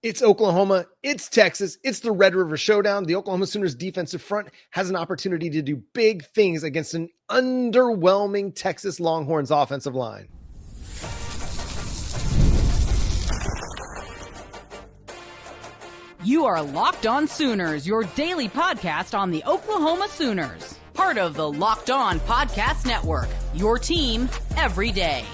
It's Oklahoma, it's Texas, it's the Red River Showdown. The Oklahoma Sooners defensive front has an opportunity to do big things against an underwhelming Texas Longhorns offensive line. You are Locked On Sooners, your daily podcast on the Oklahoma Sooners. Part of the Locked On Podcast Network, your team every day.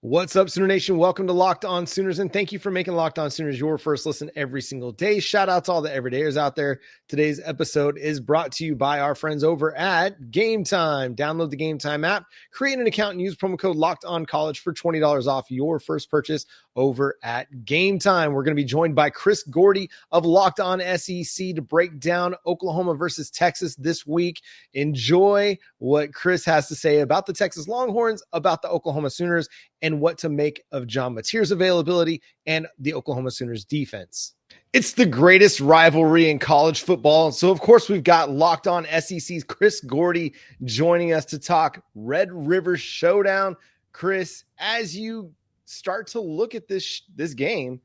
What's up, Sooner Nation? Welcome to Locked On Sooners, and thank you for making Locked On Sooners your first listen every single day. Shout out to all the everydayers out there. Today's episode is brought to you by our friends over at Game Time. Download the Game Time app, create an account, and use promo code LOCKEDONCollege for $20 off your first purchase over at Game Time. We're going to be joined by Chris Gordy of Locked On SEC to break down Oklahoma versus Texas this week. Enjoy what Chris has to say about the Texas Longhorns, about the Oklahoma Sooners, and what to make of John Mateer's availability and the Oklahoma Sooners defense. It's the greatest rivalry in college football. So, of course, we've got Locked On SEC's Chris Gordy joining us to talk Red River Showdown. Chris, as you start to look at this game,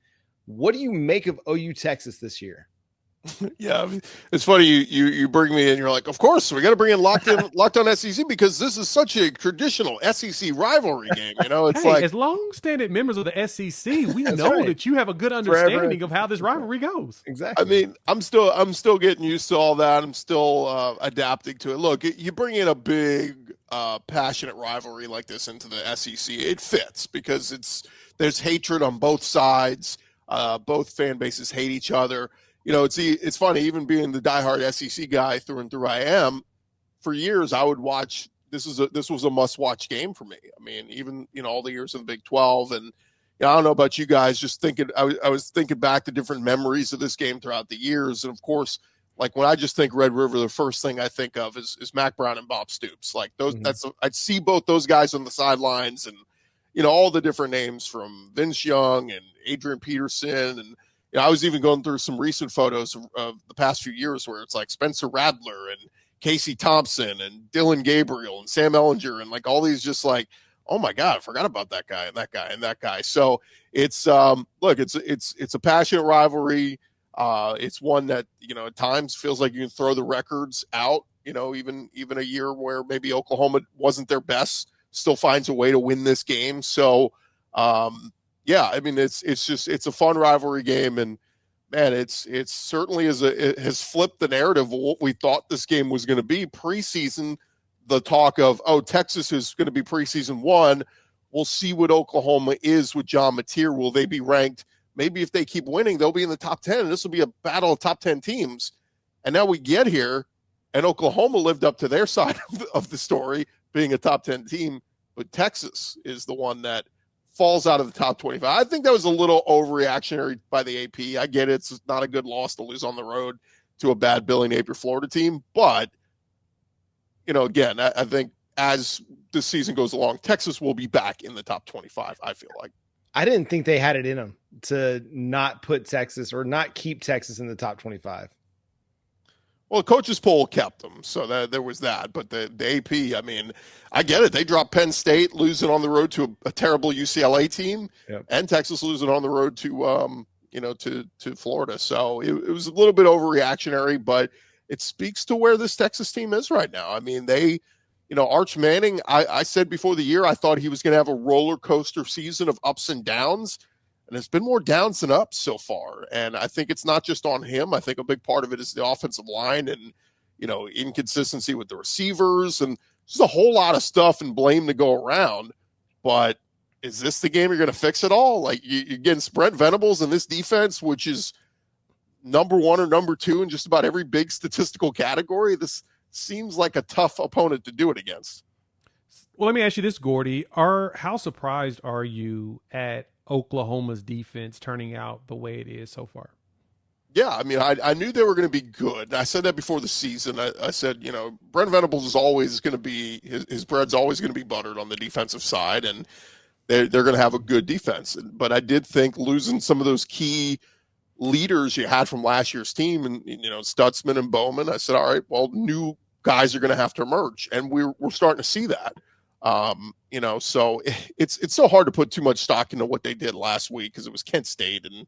what do you make of OU Texas this year? Yeah, it's funny you bring me in. You're like, of course we got to bring in Locked On SEC because this is such a traditional SEC rivalry game. You know, it's like as long-standing members of the SEC, we know that you have a good understanding of how this rivalry goes. Exactly. I mean, I'm still getting used to all that. I'm still adapting to it. Look, you bring in a big, passionate rivalry like this into the SEC, it fits because there's hatred on both sides. Both fan bases hate each other. You know, it's funny, even being the diehard SEC guy through and through I am, for years I would watch, this was a must-watch game for me. I mean, even, all the years in the Big 12. And I don't know about you guys, just thinking, I was thinking back to different memories of this game throughout the years. And, of course, like when I just think Red River, the first thing I think of is Mac Brown and Bob Stoops. Like those, I'd see both those guys on the sidelines and, all the different names from Vince Young and Adrian Peterson and, I was even going through some recent photos of the past few years where it's like Spencer Radler and Casey Thompson and Dylan Gabriel and Sam Ellinger and like all these just like, oh my God, I forgot about that guy and that guy and that guy. So it's look, it's a passionate rivalry. It's one that, at times feels like you can throw the records out, even a year where maybe Oklahoma wasn't their best, still finds a way to win this game. So yeah, I mean, it's a fun rivalry game, and man, it certainly it has flipped the narrative of what we thought this game was going to be preseason. The talk of, Texas is going to be preseason one. We'll see what Oklahoma is with John Mateer. Will they be ranked? Maybe if they keep winning, they'll be in the top 10. And this will be a battle of top 10 teams. And now we get here, and Oklahoma lived up to their side of the story, being a top 10 team, but Texas is the one that falls out of the top 25. I think that was a little overreactionary by the AP. I get it. It's not a good loss to lose on the road to a bad Billy Napier Florida team. But, again, I think as the season goes along, Texas will be back in the top 25, I feel like. I didn't think they had it in them to not put Texas or not keep Texas in the top 25. Well, the coaches poll kept them, so there was that. But the AP, I mean, I get it. They dropped Penn State, losing on the road to a terrible UCLA team, and Texas losing on the road to to Florida. So it was a little bit overreactionary, but it speaks to where this Texas team is right now. I mean, they, Arch Manning. I said before the year I thought he was going to have a roller coaster season of ups and downs. And it's been more downs than ups so far. And I think it's not just on him. I think a big part of it is the offensive line and, inconsistency with the receivers. And there's a whole lot of stuff and blame to go around. But is this the game you're going to fix it all? Like, you're against Brent Venables and this defense, which is number one or number two in just about every big statistical category. This seems like a tough opponent to do it against. Well, let me ask you this, Gordy. How surprised are you at Oklahoma's defense turning out the way it is so far? Yeah, I mean, I knew they were going to be good. I said that before the season. I said, Brent Venables is always going to be his bread's always going to be buttered on the defensive side, and they're going to have a good defense. But I did think losing some of those key leaders you had from last year's team, and Stutzman and Bowman, I said, all right, well, new guys are going to have to emerge, and we're starting to see that. So it's so hard to put too much stock into what they did last week because it was Kent State, and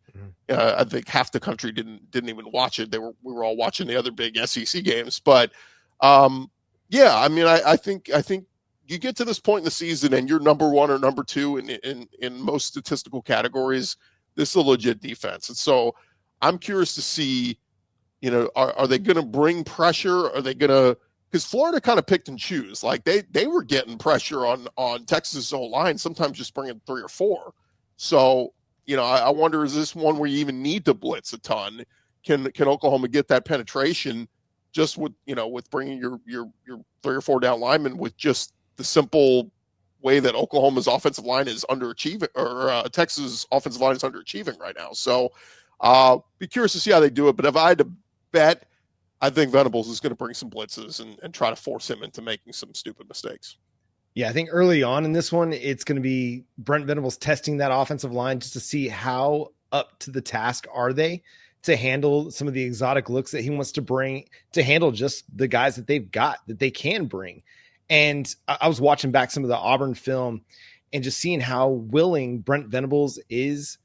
I think half the country didn't even watch it. We were all watching the other big SEC games, but I think you get to this point in the season and you're number one or number two in most statistical categories. This is a legit defense, and so I'm curious to see, are they going to bring pressure? Are they going to? Because Florida kind of picked and choose. Like they were getting pressure on Texas' whole line, sometimes just bringing 3 or 4. So, I wonder, is this one where you even need to blitz a ton? Can Oklahoma get that penetration just with bringing your 3 or 4 down linemen with just the simple way that Oklahoma's offensive line is underachieving, or Texas' offensive line is underachieving right now. So be curious to see how they do it. But if I had to bet, I think Venables is going to bring some blitzes and try to force him into making some stupid mistakes. Yeah, I think early on in this one, it's going to be Brent Venables testing that offensive line just to see how up to the task are they to handle some of the exotic looks that he wants to bring, to handle just the guys that they've got that they can bring. And I was watching back some of the Auburn film and just seeing how willing Brent Venables is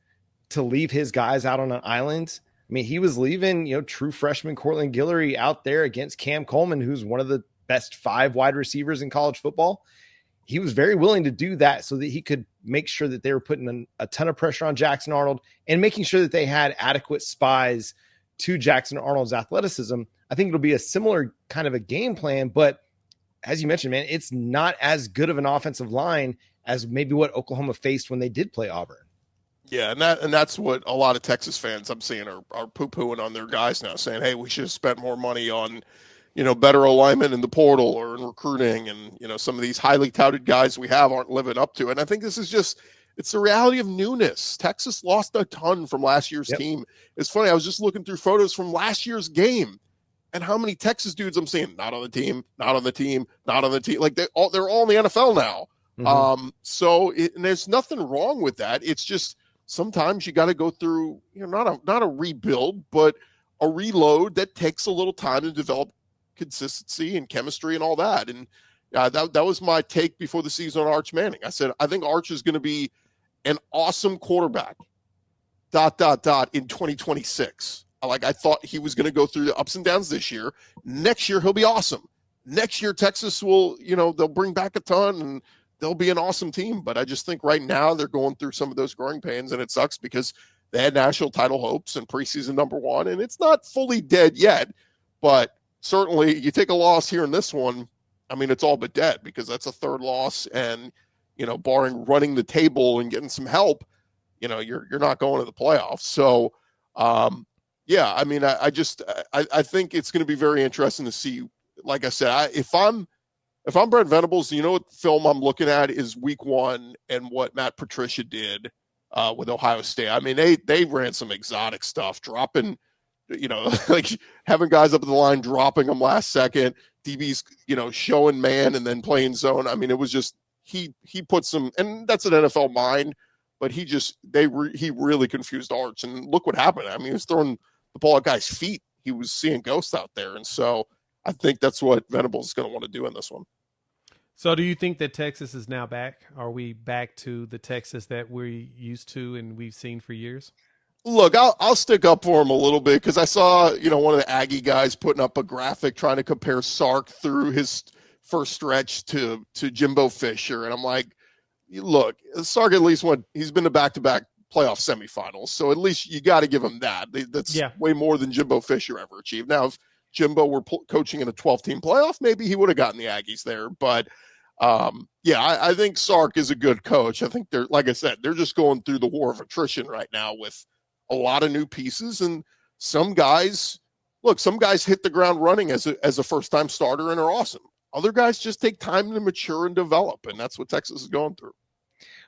to leave his guys out on an island. I mean, he was leaving, true freshman Cortland Guillory out there against Cam Coleman, who's one of the best 5 wide receivers in college football. He was very willing to do that so that he could make sure that they were putting a ton of pressure on Jackson Arnold and making sure that they had adequate spies to Jackson Arnold's athleticism. I think it'll be a similar kind of a game plan, but as you mentioned, man, it's not as good of an offensive line as maybe what Oklahoma faced when they did play Auburn. Yeah, and that's what a lot of Texas fans I'm seeing are poo-pooing on their guys now, saying, hey, we should have spent more money on, better alignment in the portal or in recruiting, and, some of these highly touted guys we have aren't living up to it. And I think this is just, it's the reality of newness. Texas lost a ton from last year's team. It's funny, I was just looking through photos from last year's game, and how many Texas dudes I'm seeing, not on the team, not on the team, not on the team. Like they're all in the NFL now. Mm-hmm. And there's nothing wrong with that. It's just, sometimes you got to go through, not a rebuild, but a reload that takes a little time to develop consistency and chemistry and all that. And that was my take before the season on Arch Manning. I said, I think Arch is going to be an awesome quarterback, ... in 2026. I thought he was going to go through the ups and downs this year. Next year, he'll be awesome. Next year, Texas will, they'll bring back a ton and they'll be an awesome team. But I just think right now they're going through some of those growing pains, and it sucks because they had national title hopes and preseason number 1, and it's not fully dead yet. But certainly you take a loss here in this one, I mean, it's all but dead because that's a 3rd loss. And, barring running the table and getting some help, you're not going to the playoffs. So, I mean, I think it's going to be very interesting to see. Like I said, if I'm Brent Venables, what film I'm looking at is week 1 and what Matt Patricia did with Ohio State. I mean, they ran some exotic stuff, dropping, like having guys up at the line, dropping them last second, DBs, showing man and then playing zone. I mean, it was just, he put some, and that's an NFL mind, but he really confused Arch, and look what happened. I mean, he was throwing the ball at guys' feet. He was seeing ghosts out there. And so I think that's what Venables is going to want to do in this one. So do you think that Texas is now back? Are we back to the Texas that we're used to and we've seen for years? Look, I'll stick up for him a little bit because I saw, one of the Aggie guys putting up a graphic trying to compare Sark through his first stretch to Jimbo Fisher. And I'm like, look, Sark at least he's been to back-to-back playoff semifinals. So at least you got to give him that. That's way more than Jimbo Fisher ever achieved. Now, if Jimbo were coaching in a 12-team playoff, maybe he would have gotten the Aggies there. But, I think Sark is a good coach. I think like I said, they're just going through the war of attrition right now with a lot of new pieces. And some guys hit the ground running as a first-time starter and are awesome. Other guys just take time to mature and develop, and that's what Texas is going through.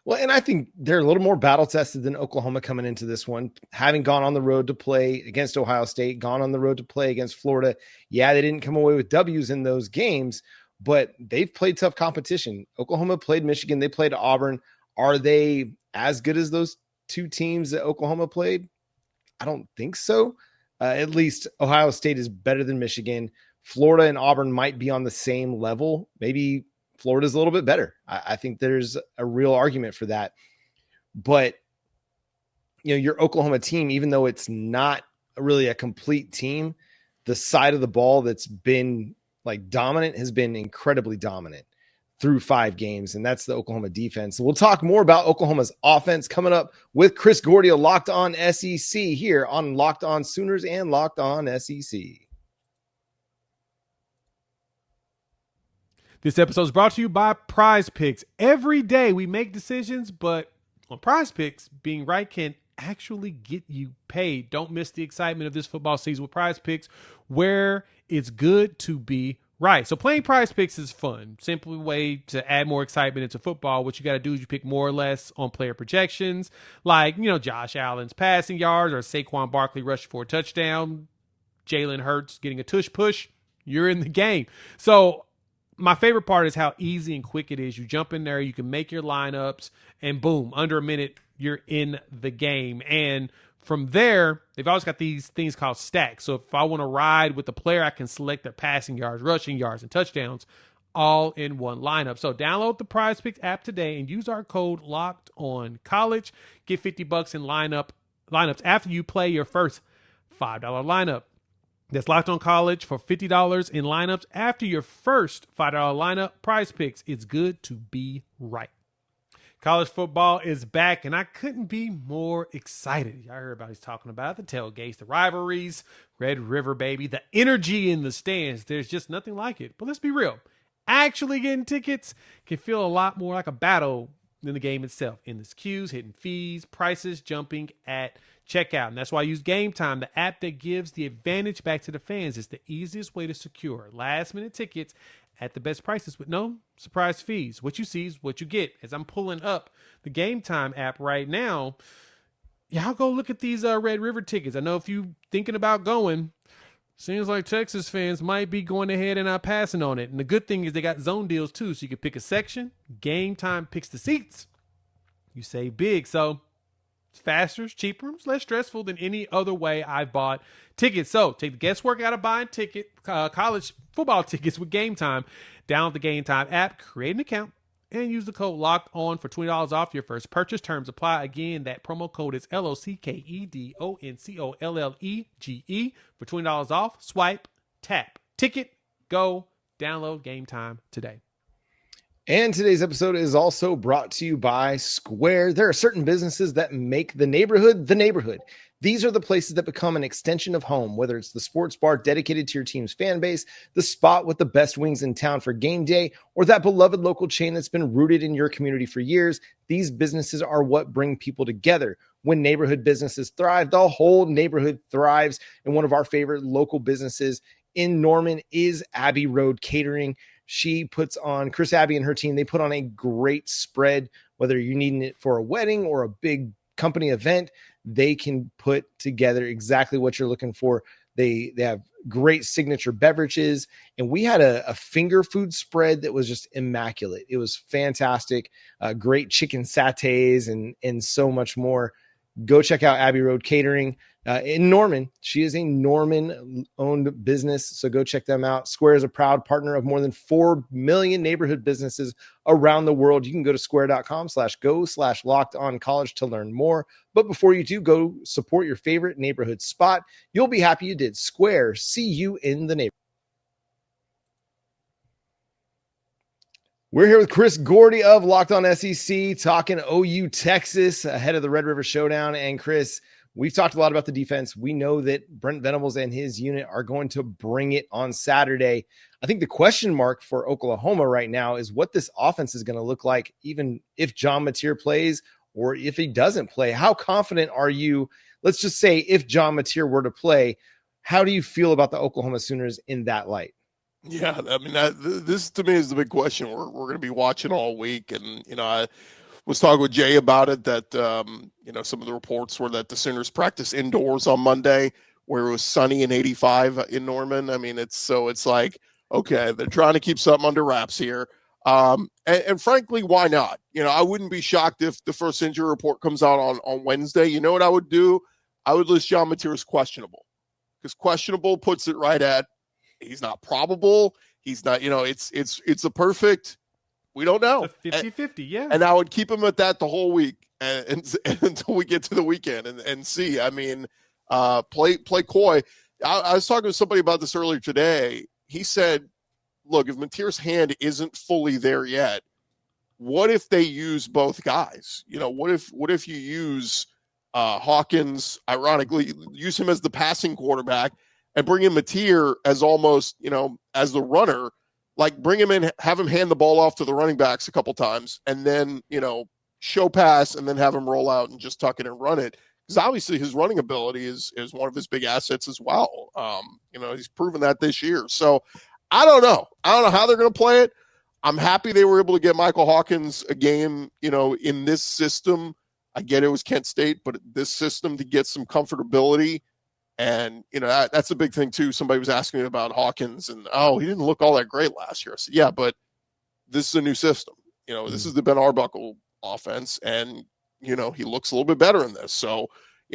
Well, and I think they're a little more battle-tested than Oklahoma coming into this one, having gone on the road to play against Ohio State, gone on the road to play against Florida. Yeah, they didn't come away with W's in those games, but they've played tough competition. Oklahoma played Michigan. They played Auburn. Are they as good as those 2 teams that Oklahoma played? I don't think so. At least Ohio State is better than Michigan. Florida and Auburn might be on the same level, maybe Florida's a little bit better. I think there's a real argument for that. But, your Oklahoma team, even though it's not really a complete team, the side of the ball that's been like dominant has been incredibly dominant through 5 games, and that's the Oklahoma defense. We'll talk more about Oklahoma's offense coming up with Chris Gordy of Locked On SEC here on Locked On Sooners and Locked On SEC. This episode is brought to you by Prize Picks. Every day we make decisions, but on Prize Picks, being right can actually get you paid. Don't miss the excitement of this football season with Prize Picks, where it's good to be right. So playing Prize Picks is fun. Simply a way to add more excitement into football. What you got to do is you pick more or less on player projections, like, Josh Allen's passing yards or Saquon Barkley rushing for a touchdown, Jalen Hurts getting a tush push. You're in the game. So my favorite part is how easy and quick it is. You jump in there, you can make your lineups, and boom, under a minute, you're in the game. And from there, they've always got these things called stacks. So if I want to ride with the player, I can select their passing yards, rushing yards, and touchdowns all in one lineup. So download the Prize Picks app today and use our code LOCKEDONCollege. Get $50 in lineups after you play your first $5 lineup. That's Locked On College for $50 in lineups after your first $5 lineup. Prize Picks, it's good to be right. College football is back, and I couldn't be more excited. I heard about he's talking about the tailgates, the rivalries, Red River, baby, the energy in the stands. There's just nothing like it. But let's be real. Actually getting tickets can feel a lot more like a battle than the game itself. Endless queues, hidden fees, prices jumping at checkout. And that's why I use Game Time, the app that gives the advantage back to the fans. It's the easiest way to secure last-minute tickets at the best prices with no surprise fees. What you see is what you get. As I'm pulling up the Game Time app right now, y'all go look at these Red River tickets. I know if you thinking about going, seems like Texas fans might be going ahead and not passing on it. And the good thing is they got zone deals too, so you can pick a section. Game Time picks the seats. You save big. So it's faster, it's cheaper, it's less stressful than any other way I've bought tickets. So take the guesswork out of buying college football tickets with Game Time. Download the Game Time app, create an account, and use the code LOCKEDON for $20 off your first purchase. Terms apply. Again, that promo code is LOCKEDONCOLLEGE for $20 off. Swipe, tap, ticket, go, download Game Time today. And today's episode is also brought to you by Square. There are certain businesses that make the neighborhood the neighborhood. These are the places that become an extension of home, whether it's the sports bar dedicated to your team's fan base, the spot with the best wings in town for game day, or that beloved local chain that's been rooted in your community for years. These businesses are what bring people together. When neighborhood businesses thrive, the whole neighborhood thrives. And one of our favorite local businesses in Norman is Abbey Road Catering. She puts on, Chris Abbey and her team, they put on a great spread. Whether you're needing it for a wedding or a big company event, they can put together exactly what you're looking for. They have great signature beverages, and we had a finger food spread that was just immaculate. It was fantastic. Great chicken satays and so much more. Go check out Abbey Road Catering in Norman. She is a Norman-owned business, so go check them out. Square is a proud partner of more than 4 million neighborhood businesses around the world. You can go to square.com/go/lockedoncollege to learn more. But before you do, go support your favorite neighborhood spot. You'll be happy you did. Square, see you in the neighborhood. We're here with Chris Gordy of Locked On SEC talking OU Texas ahead of the Red River Showdown. And Chris, we've talked a lot about the defense. We know that Brent Venables and his unit are going to bring it on Saturday. I think the question mark for Oklahoma right now is what this offense is going to look like, even if John Mateer plays or if he doesn't play. How confident are you? Let's just say if John Mateer were to play, how do you feel about the Oklahoma Sooners in that light? Yeah, I mean, this to me is the big question we're going to be watching all week. And, I was talking with Jay about it that, some of the reports were that the Sooners practice indoors on Monday where it was sunny and 85 in Norman. I mean, it's like, okay, they're trying to keep something under wraps here. And frankly, why not? I wouldn't be shocked if the first injury report comes out on Wednesday. You know what I would do? I would list John Mateer as questionable, because questionable puts it right at, he's not probable. He's not, it's a perfect We don't know. 50-50, yeah. And I would keep him at that the whole week and until we get to the weekend and see. I mean, play coy. I was talking to somebody about this earlier today. He said, look, if Mateer's hand isn't fully there yet, what if they use both guys? What if you use Hawkins, ironically, use him as the passing quarterback and bring in Mateer as almost, as the runner, like bring him in, have him hand the ball off to the running backs a couple times and then, show pass and then have him roll out and just tuck it and run it. Because obviously his running ability is one of his big assets as well. He's proven that this year. So I don't know how they're going to play it. I'm happy they were able to get Michael Hawkins a game, in this system. I get it was Kent State, but this system to get some comfortability. And, that's a big thing too. Somebody was asking me about Hawkins and, he didn't look all that great last year. I said, yeah, but this is a new system. This is the Ben Arbuckle offense. And, he looks a little bit better in this. So,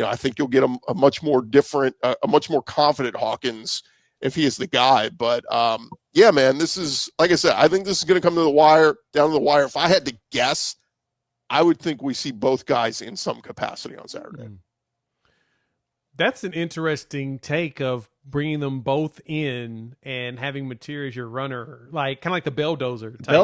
I think you'll get a much more different, a much more confident Hawkins if he is the guy. But, yeah, man, this is, like I said, I think this is going to come down to the wire. If I had to guess, I would think we see both guys in some capacity on Saturday. That's an interesting take of bringing them both in and having Mateer as your runner, like kind of like the Belldozer type.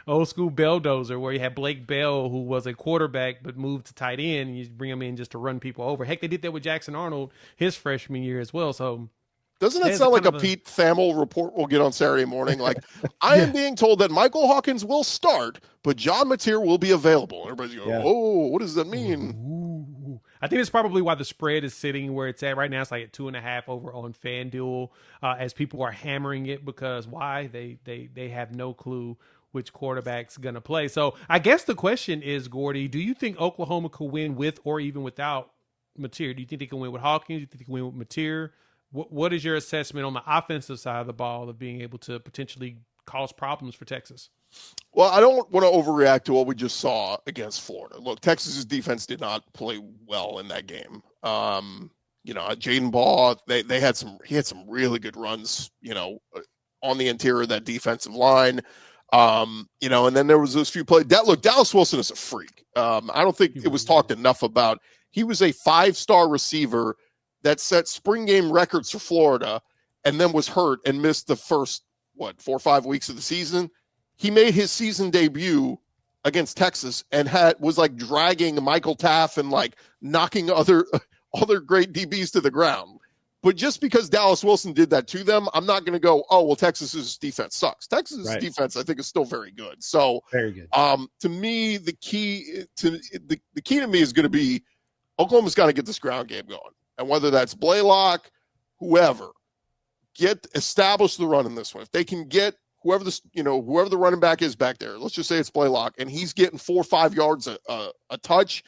Old school Belldozer, where you had Blake Bell, who was a quarterback but moved to tight end, and you bring him in just to run people over. Heck, they did that with Jackson Arnold his freshman year as well. So doesn't that sound like a Pete Thamel report we'll get on Saturday morning? Like, I am being told that Michael Hawkins will start, but John Mateer will be available. Everybody's going, oh, what does that mean? Ooh. I think it's probably why the spread is sitting where it's at right now. It's like at 2.5 over on FanDuel as people are hammering it because why? They have no clue which quarterback's going to play. So I guess the question is, Gordy, do you think Oklahoma could win with or even without Mateer? Do you think they can win with Hawkins? Do you think they can win with Mateer? What is your assessment on the offensive side of the ball of being able to potentially cause problems for Texas? Well, I don't want to overreact to what we just saw against Florida. Look, Texas's defense did not play well in that game. Jaden Ball, he had some really good runs, on the interior of that defensive line. And then there was those few plays. Dallas Wilson is a freak. I don't think it was talked enough about. He was a 5-star receiver that set spring game records for Florida and then was hurt and missed the first, 4 or 5 weeks of the season. He made his season debut against Texas and was like dragging Michael Taft and like knocking other great DBs to the ground. But just because Dallas Wilson did that to them, I'm not going to go, oh, well, Texas's defense sucks. Texas's defense, I think, is still very good. So very good. To me, the key to me is going to be Oklahoma's got to get this ground game going. And whether that's Blaylock, whoever, establish the run in this one. If they can get whoever the running back is back there, let's just say it's Blaylock, and he's getting 4 or 5 yards a touch,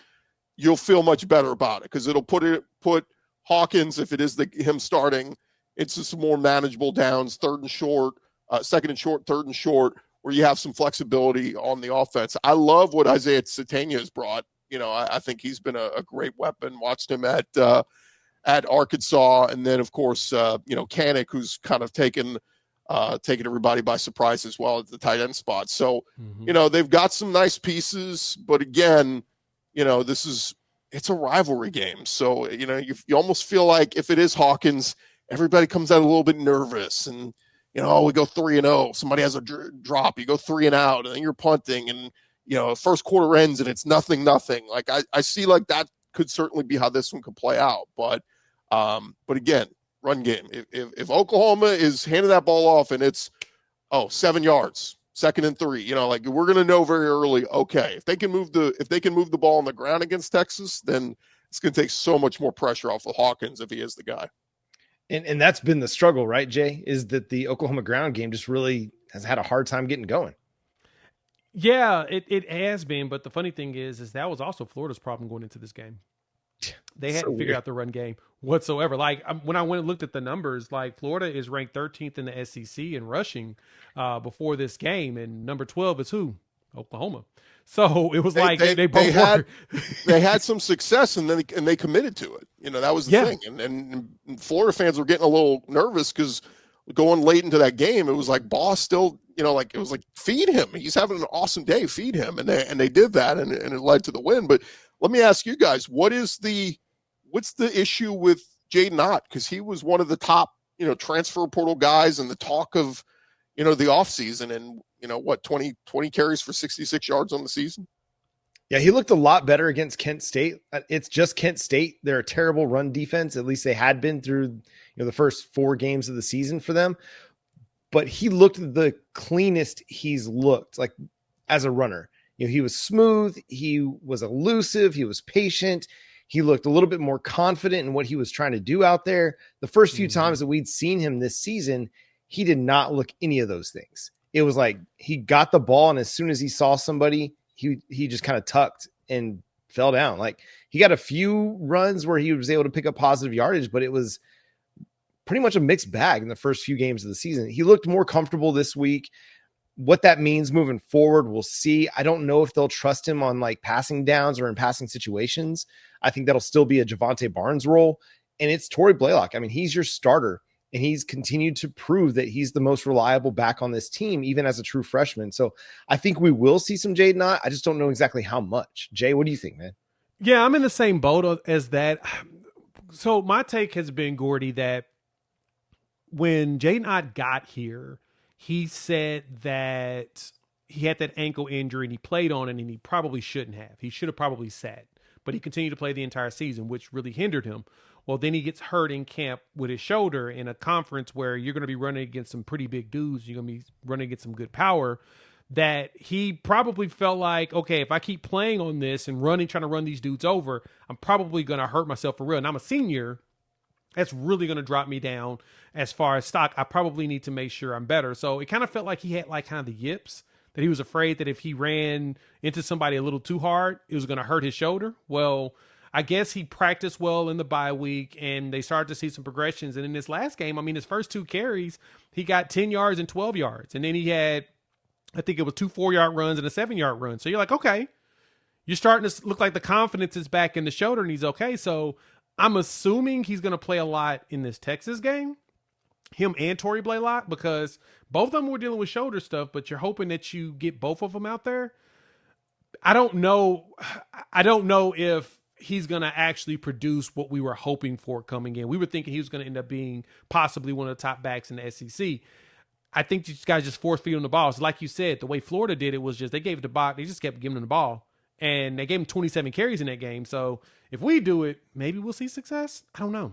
you'll feel much better about it because it'll put Hawkins, if it is him starting, it's just some more manageable downs, 3rd and short, 2nd and short, 3rd and short, where you have some flexibility on the offense. I love what Isaiah Sategna has brought. I think he's been a great weapon. Watched him at Arkansas, and then of course, Kanik, who's kind of taken everybody by surprise as well at the tight end spot. So, they've got some nice pieces, but again, it's a rivalry game. So, you almost feel like if it is Hawkins, everybody comes out a little bit nervous and, we go 3-0, somebody has a drop, you go 3 and out, and then you're punting and, first quarter ends and it's nothing. Like I see like that could certainly be how this one could play out. But again, run game. If Oklahoma is handing that ball off and it's 7 yards, 2nd and 3, we're going to know very early. Okay, if they can move the ball on the ground against Texas, then it's going to take so much more pressure off of Hawkins if he is the guy. And that's been the struggle, right, Jay? Is that the Oklahoma ground game just really has had a hard time getting going. Yeah, it has been. But the funny thing is that was also Florida's problem going into this game. They hadn't figured out the run game whatsoever. Like when I went and looked at the numbers, like Florida is ranked 13th in the SEC in rushing before this game, and number 12 is who? Oklahoma. So it was they had some success and they committed to it. That was the thing. And Florida fans were getting a little nervous because going late into that game, it was like Boss still like it was like, feed him. He's having an awesome day. Feed him, and they did that, and it led to the win. But let me ask you guys, what's the issue with Jaden Ott? Because he was one of the top, transfer portal guys and the talk of, the offseason, and 20 carries for 66 yards on the season. Yeah, he looked a lot better against Kent State. It's just Kent State. They're a terrible run defense. At least they had been through the first 4 games of the season for them. But he looked the cleanest he's looked like as a runner. He was smooth. He was elusive. He was patient. He looked a little bit more confident in what he was trying to do out there. The first few times that we'd seen him this season, he did not look any of those things. It was like he got the ball, and as soon as he saw somebody, he just kind of tucked and fell down. Like, he got a few runs where he was able to pick up positive yardage, but it was pretty much a mixed bag in the first few games of the season. He looked more comfortable this week. What that means moving forward, we'll see. I don't know if they'll trust him on like passing downs or in passing situations. I think that'll still be a Javante Barnes role. And it's Tory Blaylock. I mean, he's your starter, and he's continued to prove that he's the most reliable back on this team, even as a true freshman. So I think we will see some Jaden Ott. I just don't know exactly how much. Jay, what do you think, man? Yeah, I'm in the same boat as that. So my take has been, Gordy, that when Jaden Ott got here, he said that he had that ankle injury and he played on it, and he probably shouldn't have. He should have probably sat, but he continued to play the entire season, which really hindered him. Well, then he gets hurt in camp with his shoulder in a conference where you're going to be running against some pretty big dudes. You're going to be running against some good power, that he probably felt like, okay, if I keep playing on this and trying to run these dudes over, I'm probably going to hurt myself for real. And I'm a senior. That's really going to drop me down as far as stock. I probably need to make sure I'm better. So it kind of felt like he had like kind of the yips, that he was afraid that if he ran into somebody a little too hard, it was going to hurt his shoulder. Well, I guess he practiced well in the bye week, and they started to see some progressions. And in this last game, I mean, his first 2 carries, he got 10 yards and 12 yards. And then he had, I think it was 2 4-yard runs and a 7-yard run. So you're like, okay, you're starting to look like the confidence is back in the shoulder, and he's okay. So I'm assuming he's going to play a lot in this Texas game, him and Tory Blaylock, because both of them were dealing with shoulder stuff, but you're hoping that you get both of them out there. I don't know if he's going to actually produce what we were hoping for coming in. We were thinking he was going to end up being possibly one of the top backs in the SEC. I think these guys just force feed him the ball. So like you said, the way Florida did it was just they gave the ball, they just kept giving him the ball. And they gave him 27 carries in that game. So if we do it, maybe we'll see success. I don't know.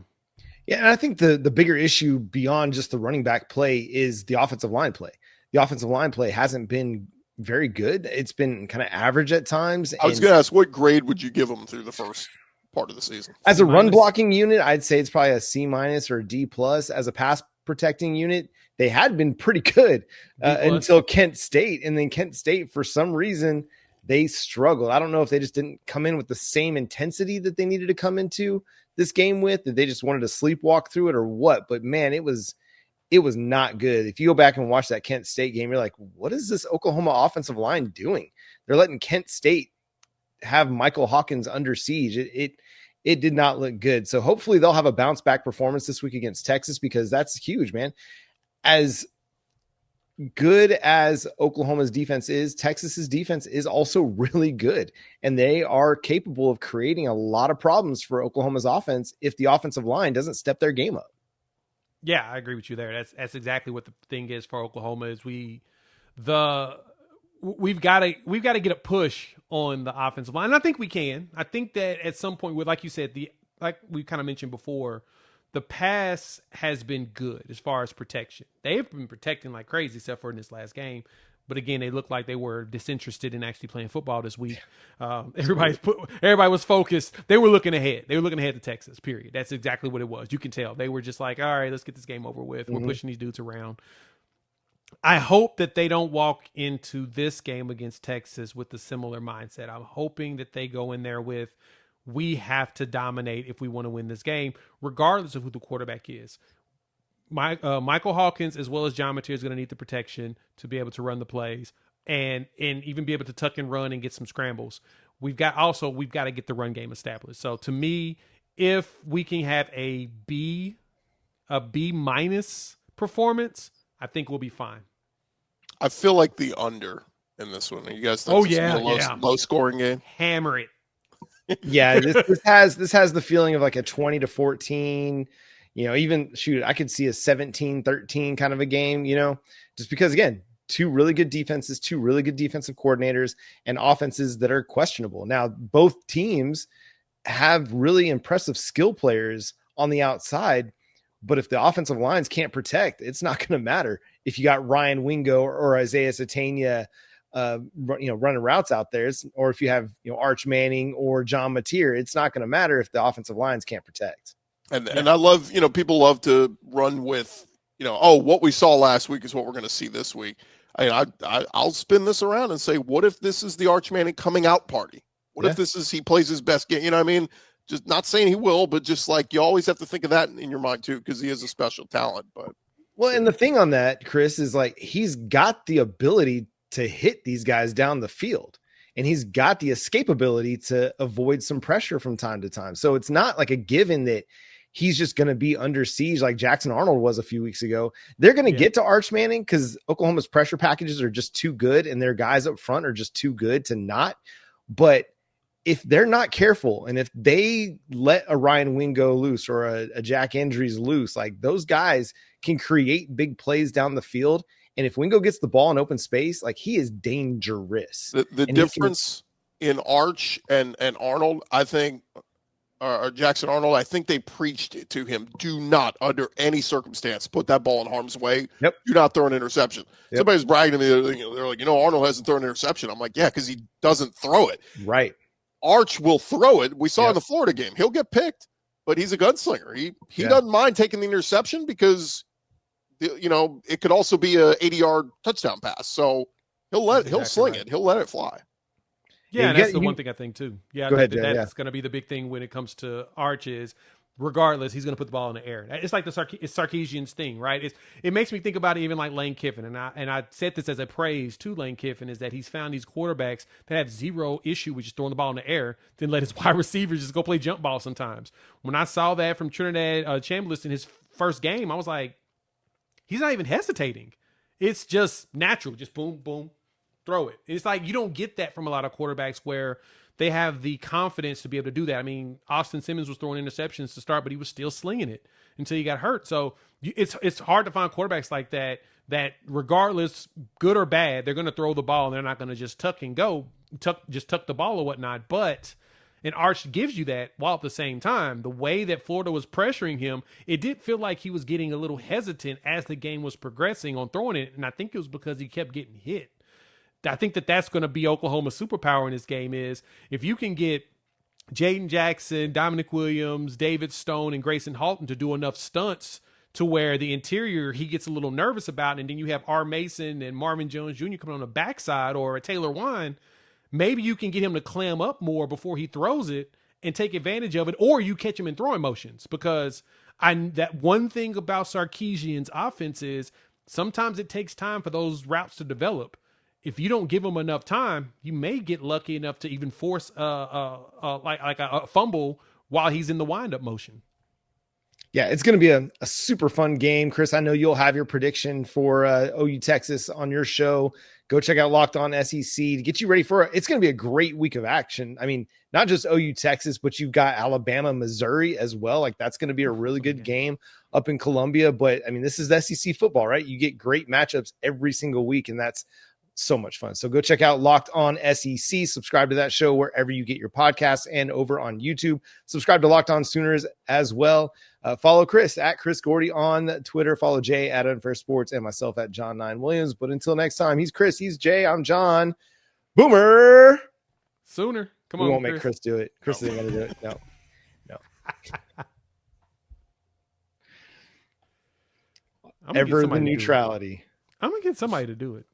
Yeah, and I think the bigger issue beyond just the running back play is the offensive line play. The offensive line play hasn't been very good. It's been kind of average at times. I was going to ask, what grade would you give them through the first part of the season? As a run blocking unit, I'd say it's probably a C- or a D+. As a pass protecting unit, they had been pretty good until Kent State. And then Kent State, for some reason, they struggled. I don't know if they just didn't come in with the same intensity that they needed to come into this game with, that they just wanted to sleepwalk through it or what. But man, it was not good. If you go back and watch that Kent State game, you're like, what is this Oklahoma offensive line doing? They're letting Kent State have Michael Hawkins under siege. It did not look good. So hopefully they'll have a bounce back performance this week against Texas, because that's huge, man. As good as Oklahoma's defense is, Texas's defense is also really good, and they are capable of creating a lot of problems for Oklahoma's offense if the offensive line doesn't step their game up. Yeah, I agree with you there. That's exactly what the thing is for Oklahoma. Is we've got to get a push on the offensive line. And I think we can. I think that at some point, with like you said, like we kind of mentioned before, the pass has been good as far as protection. They've been protecting like crazy, except for in this last game. But again, they looked like they were disinterested in actually playing football this week. Everybody was focused. They were looking ahead. They were looking ahead to Texas, period. That's exactly what it was. You can tell. They were just like, all right, let's get this game over with. We're pushing these dudes around. I hope that they don't walk into this game against Texas with a similar mindset. I'm hoping that they go in there with, we have to dominate if we want to win this game, regardless of who the quarterback is. Michael Hawkins, as well as John Mateer, is going to need the protection to be able to run the plays and even be able to tuck and run and get some scrambles. We've got to get the run game established. So to me, if we can have a B- performance, I think we'll be fine. I feel like the under in this one. You guys think Oh, this will be yeah. a low scoring game? Hammer it. Yeah, this has the feeling of like a 20-14, even shoot, I could see a 17-13 kind of a game, just because again, two really good defenses, two really good defensive coordinators, and offenses that are questionable. Now, both teams have really impressive skill players on the outside, but if the offensive lines can't protect, it's not going to matter if you got Ryan Wingo or Isaiah Sategna running routes out there, or if you have Arch Manning or John Mateer. It's not going to matter if the offensive lines can't protect. And I love, people love to run with, what we saw last week is what we're going to see this week. I'll spin this around and say, what if this is the Arch Manning coming out party? What if this is he plays his best game? You know what I mean? Just not saying he will, but just like you always have to think of that in your mind too, because he is a special talent. But and the thing on that, Chris, is like he's got the ability to hit these guys down the field, and he's got the escapability to avoid some pressure from time to time. So it's not like a given that he's just going to be under siege like Jackson Arnold was a few weeks ago. They're going to get to Arch Manning because Oklahoma's pressure packages are just too good, and their guys up front are just too good to not. But if they're not careful, and if they let a Ryan Wingo loose or a Jack Andrews loose, like those guys can create big plays down the field. And if Wingo gets the ball in open space, like he is dangerous. The difference in Arch and Arnold, I think, or Jackson Arnold, I think they preached it to him. Do not, under any circumstance, put that ball in harm's way. Yep. Do not throw an interception. Yep. Somebody's bragging to me. They're like, Arnold hasn't thrown an interception. I'm like, yeah, because he doesn't throw it. Right. Arch will throw it. We saw in the Florida game. He'll get picked, but he's a gunslinger. He doesn't mind taking the interception because, it could also be a 80-yard touchdown pass. So he'll sling it. He'll let it fly. Yeah, and that's the one thing I think too. Yeah, Go ahead, that's going to be the big thing when it comes to Arch is, regardless, he's going to put the ball in the air. It's like it's Sarkisian's thing, right? It makes me think about it even like Lane Kiffin, and I said this as a praise to Lane Kiffin, is that he's found these quarterbacks that have zero issue with just throwing the ball in the air, then let his wide receivers just go play jump ball sometimes. When I saw that from Trinidad Chambliss in his first game, I was like, he's not even hesitating. It's just natural, just boom, boom, throw it. It's like you don't get that from a lot of quarterbacks where they have the confidence to be able to do that. I mean, Austin Simmons was throwing interceptions to start, but he was still slinging it until he got hurt. So it's hard to find quarterbacks like that regardless, good or bad, they're going to throw the ball and they're not going to just tuck the ball or whatnot. But an Arch gives you that, while at the same time, the way that Florida was pressuring him, it did feel like he was getting a little hesitant as the game was progressing on throwing it. And I think it was because he kept getting hit. I think that's going to be Oklahoma's superpower in this game is if you can get Jaden Jackson, Dominic Williams, David Stone, and Grayson Halton to do enough stunts to where the interior he gets a little nervous about, and then you have R. Mason and Marvin Jones Jr. coming on the backside, or a Taylor Wine, maybe you can get him to clam up more before he throws it and take advantage of it, or you catch him in throwing motions. Because that one thing about Sarkisian's offense is sometimes it takes time for those routes to develop. If you don't give him enough time, you may get lucky enough to even force a fumble while he's in the wind-up motion. Yeah, it's going to be a super fun game. Chris, I know you'll have your prediction for OU Texas on your show. Go check out Locked On SEC to get you ready for it. It's going to be a great week of action. I mean, not just OU Texas, but you've got Alabama, Missouri as well. Like that's going to be a really good game up in Columbia. But I mean, this is SEC football, right? You get great matchups every single week, and that's so much fun. So go check out Locked On SEC. Subscribe to that show wherever you get your podcasts and over on YouTube. Subscribe to Locked On Sooners as well. Follow Chris at Chris Gordy on Twitter. Follow Jay at Unfair Sports and myself at John 9 Williams. But until next time, he's Chris, he's Jay, I'm John. Boomer. Sooner. Come on. We won't make Chris do it. Chris isn't going to do it. No. Ever the neutrality. I'm going to get somebody to do it.